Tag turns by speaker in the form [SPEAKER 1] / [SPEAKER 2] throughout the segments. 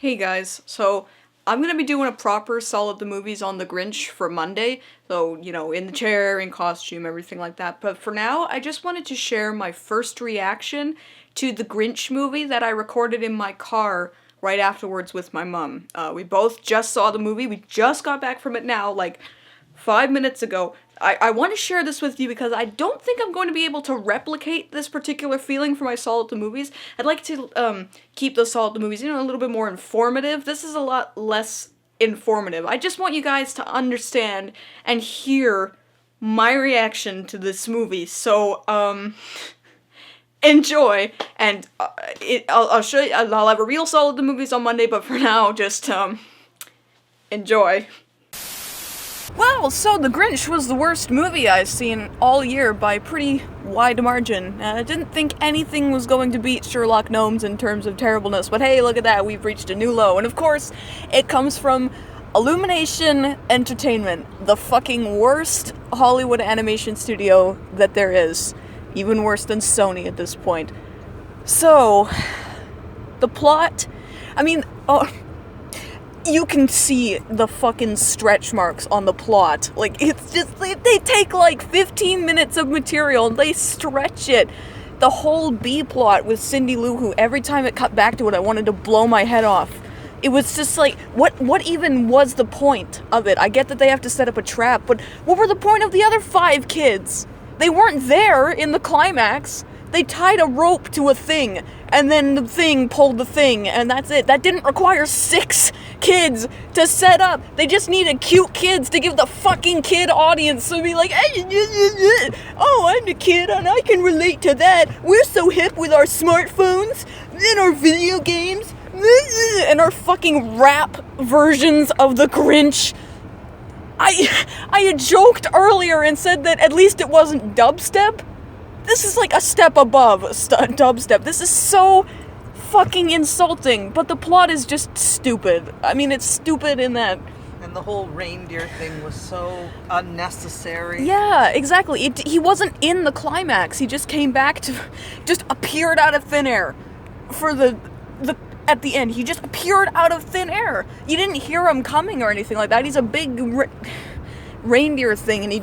[SPEAKER 1] Hey guys, so I'm gonna be doing a proper Solid the Movies on the Grinch for Monday, so, in the chair, in costume, everything like that. But for now, I just wanted to share my first reaction to the Grinch movie that I recorded in my car right afterwards with my mom. We both just saw the movie, we just got back from it now, like 5 minutes ago. I want to share this with you because I don't think I'm going to be able to replicate this particular feeling for my Solid the Movies. I'd like to keep those Solid the Movies, a little bit more informative. This is a lot less informative. I just want you guys to understand and hear my reaction to this movie. So, enjoy, and I'll show you. I'll have a real Solid the Movies on Monday, but for now, just enjoy. Well, so The Grinch was the worst movie I've seen all year by a pretty wide margin. I didn't think anything was going to beat Sherlock Gnomes in terms of terribleness, but hey, look at that, we've reached a new low. And of course, it comes from Illumination Entertainment, the fucking worst Hollywood animation studio that there is. Even worse than Sony at this point. So, the plot, you can see the fucking stretch marks on the plot. Like, it's just, they take like 15 minutes of material and they stretch it. The whole B plot with Cindy Lou Who, every time it cut back to it, I wanted to blow my head off. It was just like, what even was the point of it? I get that they have to set up a trap, but what were the point of the other 5 kids? They weren't there in the climax. They tied a rope to a thing, and then the thing pulled the thing, and that's it. That didn't require 6 kids to set up. They just needed cute kids to give the fucking kid audience to be like, oh, I'm the kid, and I can relate to that. We're so hip with our smartphones, and our video games, and our fucking rap versions of the Grinch. I had joked earlier and said that at least it wasn't dubstep. This is like a step above dubstep. This is so fucking insulting, but the plot is just stupid. I mean, it's stupid in that...
[SPEAKER 2] And the whole reindeer thing was so unnecessary.
[SPEAKER 1] Yeah, exactly. He wasn't in the climax. He just came back to... just appeared out of thin air for the at the end. He just appeared out of thin air. You didn't hear him coming or anything like that. He's a big reindeer thing, and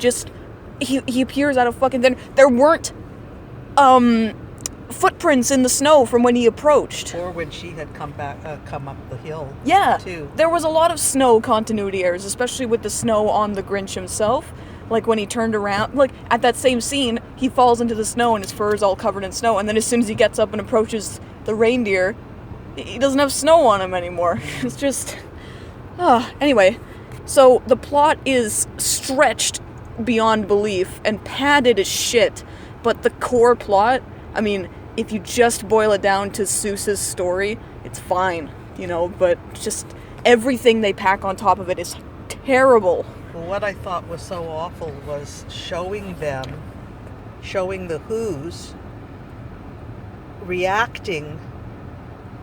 [SPEAKER 1] he appears out of fucking thin air. There weren't footprints in the snow from when he approached.
[SPEAKER 2] Or when she had come up the hill.
[SPEAKER 1] Yeah,
[SPEAKER 2] too.
[SPEAKER 1] There was a lot of snow continuity errors, especially with the snow on the Grinch himself. Like when he turned around, like at that same scene, he falls into the snow and his fur is all covered in snow, and then as soon as he gets up and approaches the reindeer, he doesn't have snow on him anymore. It's just... Anyway, so the plot is stretched beyond belief and padded as shit, but the core plot, if you just boil it down to Seuss's story, it's fine, but just everything they pack on top of it is terrible.
[SPEAKER 2] Well, what I thought was so awful was showing the Who's reacting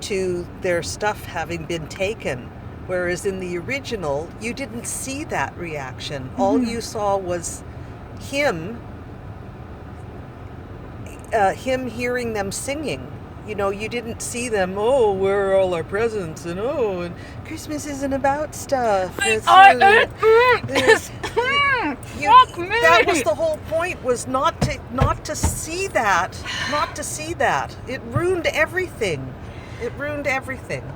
[SPEAKER 2] to their stuff having been taken, whereas in the original you didn't see that reaction. Mm-hmm. All you saw was him hearing them singing. You didn't see them, oh, where are all our presents, and Christmas isn't about stuff. That was the whole point, was not to see that. It ruined everything.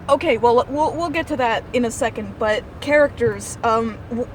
[SPEAKER 2] Okay, well, we'll get to that in a second, but characters,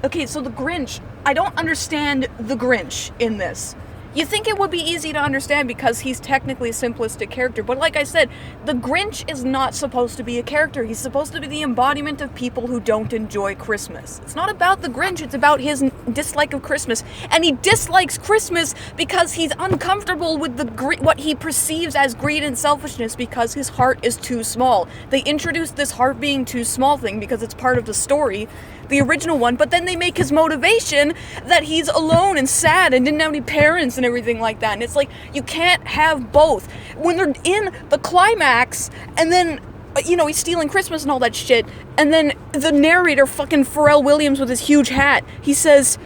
[SPEAKER 2] okay, so the Grinch, I don't understand the Grinch in this. You think it would be easy to understand because he's technically a simplistic character, but like I said, the Grinch is not supposed to be a character. He's supposed to be the embodiment of people who don't enjoy Christmas. It's not about the Grinch, it's about his dislike of Christmas. And he dislikes Christmas because he's uncomfortable with what he perceives as greed and selfishness because his heart is too small. They introduced this heart being too small thing because it's part of the story, the original one, but then they make his motivation that he's alone and sad and didn't have any parents and everything like that. And it's like, you can't have both. When they're in the climax, and then, he's stealing Christmas and all that shit, and then the narrator, fucking Pharrell Williams with his huge hat, he says,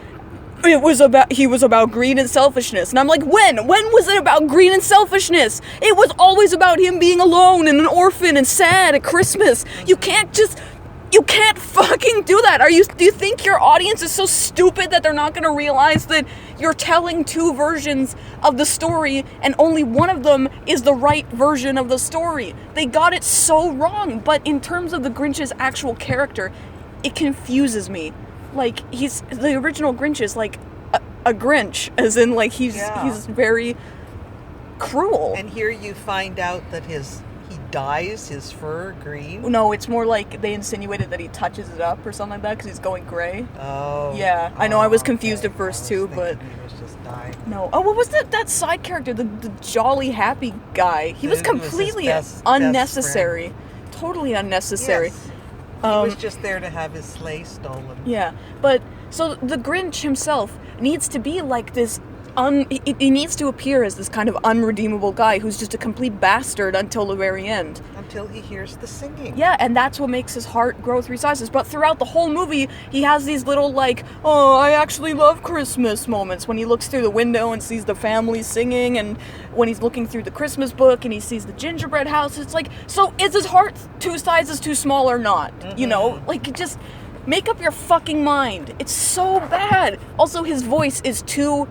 [SPEAKER 1] he was about greed and selfishness. And I'm like, when was it about greed and selfishness? It was always about him being alone and an orphan and sad at Christmas. You can't fucking do that. Do you think your audience is so stupid that they're not going to realize that you're telling two versions of the story and only one of them is the right version of the story? They got it so wrong. But in terms of the Grinch's actual character, it confuses me. Like, the original Grinch is like a Grinch, as in like he's very cruel.
[SPEAKER 2] And here you find out that he dyes his fur green.
[SPEAKER 1] No, it's more like they insinuated that he touches it up or something like that because he's going gray.
[SPEAKER 2] Oh.
[SPEAKER 1] Yeah, I know. I was confused at first too, but
[SPEAKER 2] he was just dying.
[SPEAKER 1] No. Oh, what was that side character? The jolly happy guy. He was completely unnecessary. Totally unnecessary.
[SPEAKER 2] Yes. He was just there to have his sleigh stolen.
[SPEAKER 1] Yeah, but so the Grinch himself needs to be like this. He needs to appear as this kind of unredeemable guy who's just a complete bastard until the very end.
[SPEAKER 2] Until he hears the singing.
[SPEAKER 1] Yeah, and that's what makes his heart grow 3 sizes. But throughout the whole movie, he has these little, like, oh, I actually love Christmas moments. When he looks through the window and sees the family singing, and when he's looking through the Christmas book and he sees the gingerbread house, it's like, so is his heart 2 sizes too small or not? Mm-hmm. You know? Like, just make up your fucking mind. It's so bad. Also, his voice is too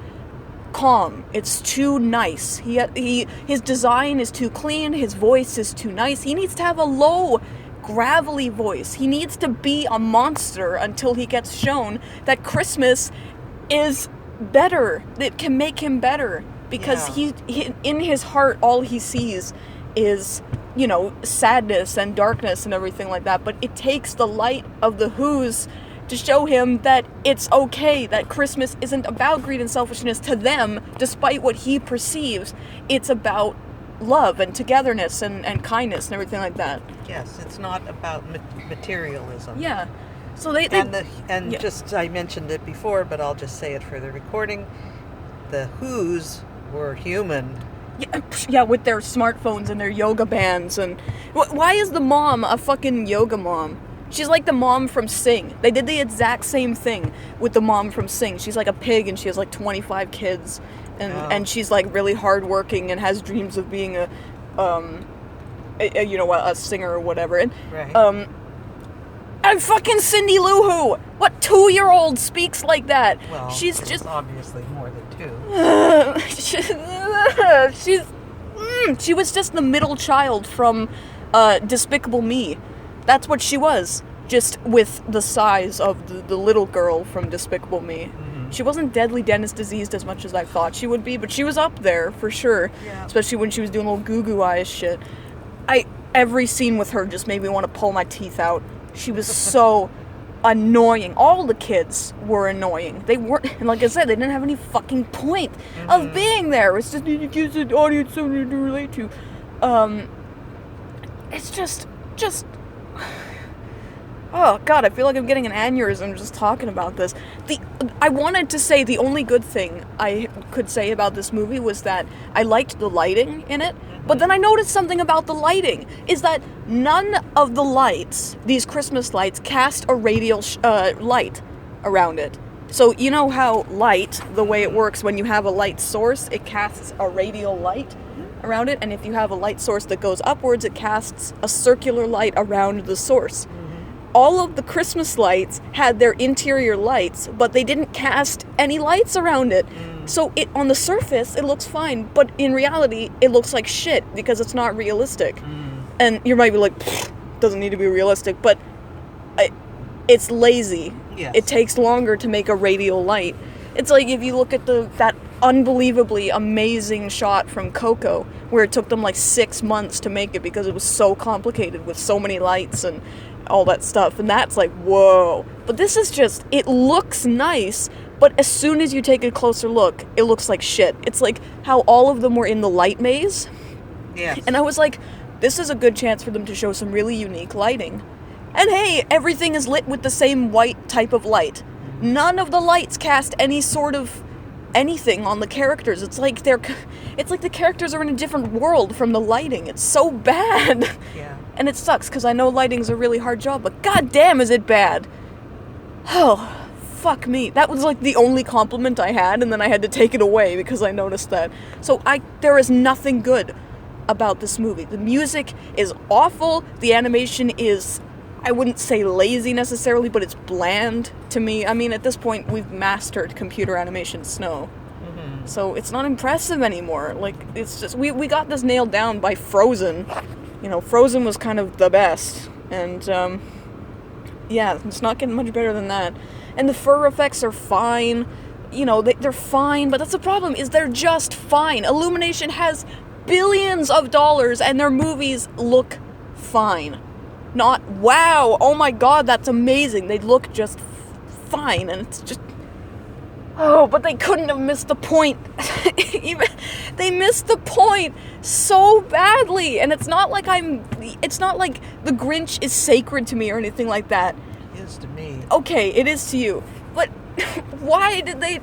[SPEAKER 1] calm. It's too nice. His design is too clean. His voice is too nice. He needs to have a low, gravelly voice. He needs to be a monster until he gets shown that Christmas is better. It can make him better because he in his heart, all he sees is, you know, sadness and darkness and everything like that. But it takes the light of the Who's to show him that it's okay, that Christmas isn't about greed and selfishness to them, despite what he perceives. It's about love and togetherness and kindness and everything like that.
[SPEAKER 2] Yes, it's not about materialism.
[SPEAKER 1] Yeah. So
[SPEAKER 2] just, I mentioned it before, but I'll just say it for the recording, the Who's were human.
[SPEAKER 1] Yeah, with their smartphones and their yoga bands. And why is the mom a fucking yoga mom? She's like the mom from Sing. They did the exact same thing with the mom from Sing. She's like a pig and she has like 25 kids. And she's like really hardworking and has dreams of being a singer or whatever. And,
[SPEAKER 2] right.
[SPEAKER 1] And fucking Cindy Lou Who. What 2-year-old speaks like that?
[SPEAKER 2] Well,
[SPEAKER 1] she's just
[SPEAKER 2] obviously more than 2.
[SPEAKER 1] She was just the middle child from Despicable Me. That's what she was, just with the size of the little girl from Despicable Me. Mm-hmm. She wasn't deadly Dennis diseased as much as I thought she would be, but she was up there for sure. Yeah. Especially when she was doing little goo-goo eyes shit. Every scene with her just made me want to pull my teeth out. She was so annoying. All the kids were annoying. They weren't, and like I said, they didn't have any fucking point of being there. It's just you give the audience something to relate to. It's just. Oh god, I feel like I'm getting an aneurysm just talking about this. I wanted to say the only good thing I could say about this movie was that I liked the lighting in it, but then I noticed something about the lighting, is that none of the lights, these Christmas lights, cast a radial light around it. So you know how light, the way it works, when you have a light source, it casts a radial light around it, and if you have a light source that goes upwards, it casts a circular light around the source. All of the Christmas lights had their interior lights, but they didn't cast any lights around it. So on the surface, it looks fine, but in reality, it looks like shit because it's not realistic. And you might be like, doesn't need to be realistic, but it's lazy.
[SPEAKER 2] Yes.
[SPEAKER 1] It takes longer to make a radial light. It's like if you look at that unbelievably amazing shot from Coco, where it took them like 6 months to make it because it was so complicated with so many lights and all that stuff, and that's like, whoa. But this is just, it looks nice, but as soon as you take a closer look, it looks like shit. It's like how all of them were in the light maze.
[SPEAKER 2] Yes.
[SPEAKER 1] And I was like, this is a good chance for them to show some really unique lighting. And hey, everything is lit with the same white type of light. None of the lights cast any sort of anything on the characters. It's like the characters are in a different world from the lighting. It's so bad.
[SPEAKER 2] Yeah.
[SPEAKER 1] And it sucks, because I know lighting's a really hard job, but goddamn is it bad. Oh, fuck me. That was like the only compliment I had, and then I had to take it away because I noticed that. So there is nothing good about this movie. The music is awful. The animation is, I wouldn't say lazy necessarily, but it's bland to me. I mean, at this point, we've mastered computer animation Snow. So it's not impressive anymore. Like, it's just, we got this nailed down by Frozen. You know, Frozen was kind of the best. And, yeah, it's not getting much better than that. And the fur effects are fine. You know, they're fine, but that's the problem, is they're just fine. Illumination has billions of dollars, and their movies look fine. Not, wow, oh my god, that's amazing. They look just fine, and it's just... Oh, but they couldn't have missed the point. They missed the point so badly, and it's not like the Grinch is sacred to me or anything like that.
[SPEAKER 2] It is to me.
[SPEAKER 1] Okay, it is to you, but why did they...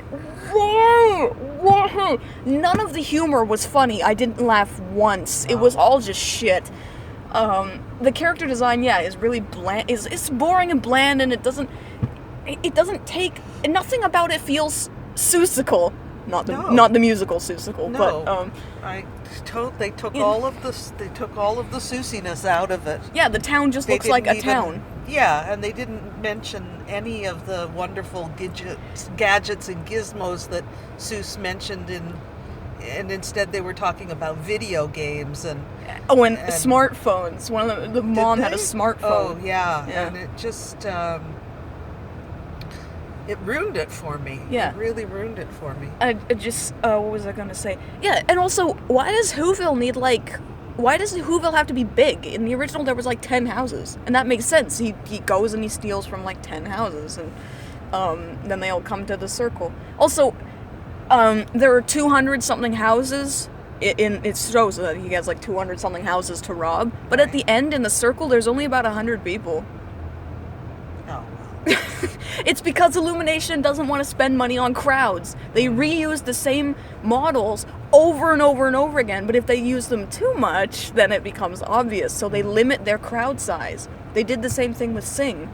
[SPEAKER 1] Why? None of the humor was funny. I didn't laugh once. It was all just shit. The character design, yeah, is really bland. It's boring and bland, and it doesn't take... Nothing about it feels Seussical. Not the musical Seussical,
[SPEAKER 2] no. But they took all of the Seussieness out of it.
[SPEAKER 1] Yeah, the town just looks like a town.
[SPEAKER 2] Yeah, and they didn't mention any of the wonderful gadgets and gizmos that Seuss mentioned and instead they were talking about video games and
[SPEAKER 1] smartphones. One of the mom had a smartphone.
[SPEAKER 2] Oh yeah, and it just it ruined it for me.
[SPEAKER 1] Yeah,
[SPEAKER 2] it really ruined it for me.
[SPEAKER 1] What was I gonna say? Yeah, and also, why does Whoville have to be big? In the original, there was like 10 houses, and that makes sense. He goes and he steals from like 10 houses, and then they all come to the circle. Also, there are 200-something houses. It shows that he has like 200-something houses to rob, but at the end, in the circle, there's only about 100 people.
[SPEAKER 2] Oh.
[SPEAKER 1] It's because Illumination doesn't want to spend money on crowds. They reuse the same models over and over and over again, but if they use them too much, then it becomes obvious, so they limit their crowd size. They did the same thing with Sing.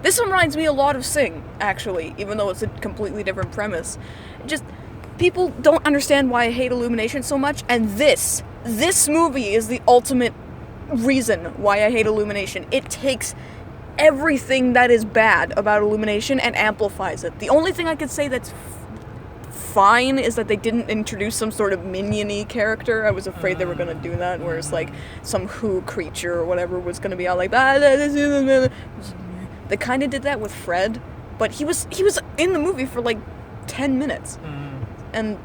[SPEAKER 1] This one reminds me a lot of Sing, actually, even though it's a completely different premise. Just, people don't understand why I hate Illumination so much, and this movie is the ultimate reason why I hate Illumination. It takes everything that is bad about Illumination and amplifies it. The only thing I could say that's fine is that they didn't introduce some sort of minion-y character. I was afraid they were going to do that, where it's like some Who creature or whatever was going to be all like... They kind of did that with Fred, but he was in the movie for like 10 minutes. And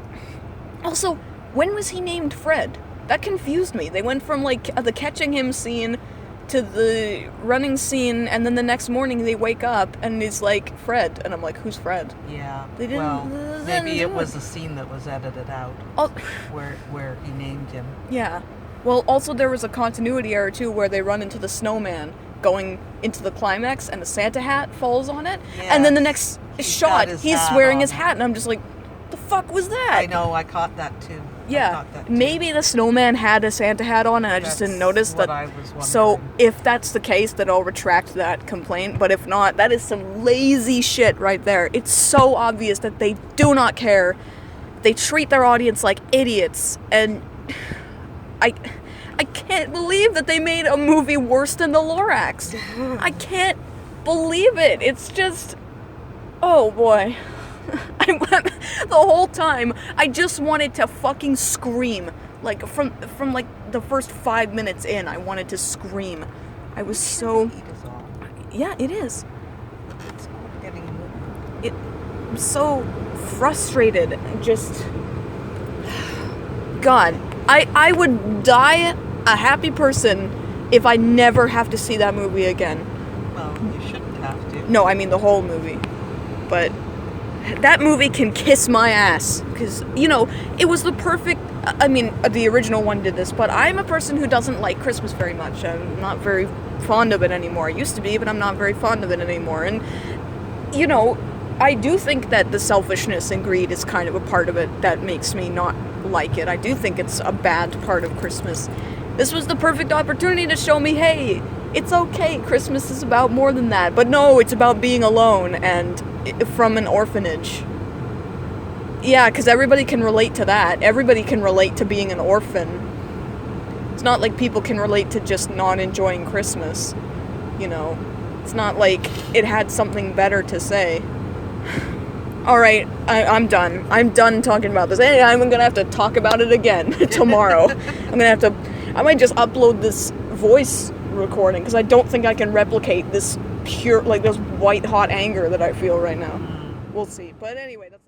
[SPEAKER 1] also, when was he named Fred? That confused me. They went from like the catching him scene to the running scene, and then the next morning they wake up and it's like Fred, and I'm like, who's Fred?
[SPEAKER 2] Yeah.
[SPEAKER 1] They didn't.
[SPEAKER 2] Maybe it was a scene that was edited out where he named him.
[SPEAKER 1] Yeah. Well, also there was a continuity error too, where they run into the snowman going into the climax, and a Santa hat falls on it, and then the next shot he's wearing his hat, and I'm just like, the fuck was that?
[SPEAKER 2] I know, I caught that too.
[SPEAKER 1] Yeah, maybe the snowman had a Santa hat on and I just didn't notice that.
[SPEAKER 2] I was wondering.
[SPEAKER 1] So if that's the case, then I'll retract that complaint. But if not, that is some lazy shit right there. It's so obvious that they do not care. They treat their audience like idiots, and I can't believe that they made a movie worse than The Lorax. I can't believe it. It's just, oh boy. The whole time, I just wanted to fucking scream. Like, from like, the first 5 minutes in, I wanted to scream. I was so... Yeah, it is.
[SPEAKER 2] It's not getting...
[SPEAKER 1] I'm so frustrated. Just... God, I would die a happy person if I never have to see that movie again.
[SPEAKER 2] Well, you shouldn't have to.
[SPEAKER 1] No, I mean the whole movie. But... that movie can kiss my ass, because, you know, it was the perfect... I mean, the original one did this, but I'm a person who doesn't like Christmas very much. I'm not very fond of it anymore. I used to be, but I'm not very fond of it anymore. And, you know, I do think that the selfishness and greed is kind of a part of it that makes me not like it. I do think it's a bad part of Christmas. This was the perfect opportunity to show me, hey, it's okay, Christmas is about more than that. But no, it's about being alone, and from an orphanage. Yeah, because everybody can relate to that. Everybody can relate to being an orphan. It's not like people can relate to just not enjoying Christmas. You know, it's not like it had something better to say. Alright, I'm done. I'm done talking about this. And I'm gonna have to talk about it again tomorrow. I might just upload this voice recording, because I don't think I can replicate this pure, like, this white hot anger that I feel right now. We'll see. But anyway, that's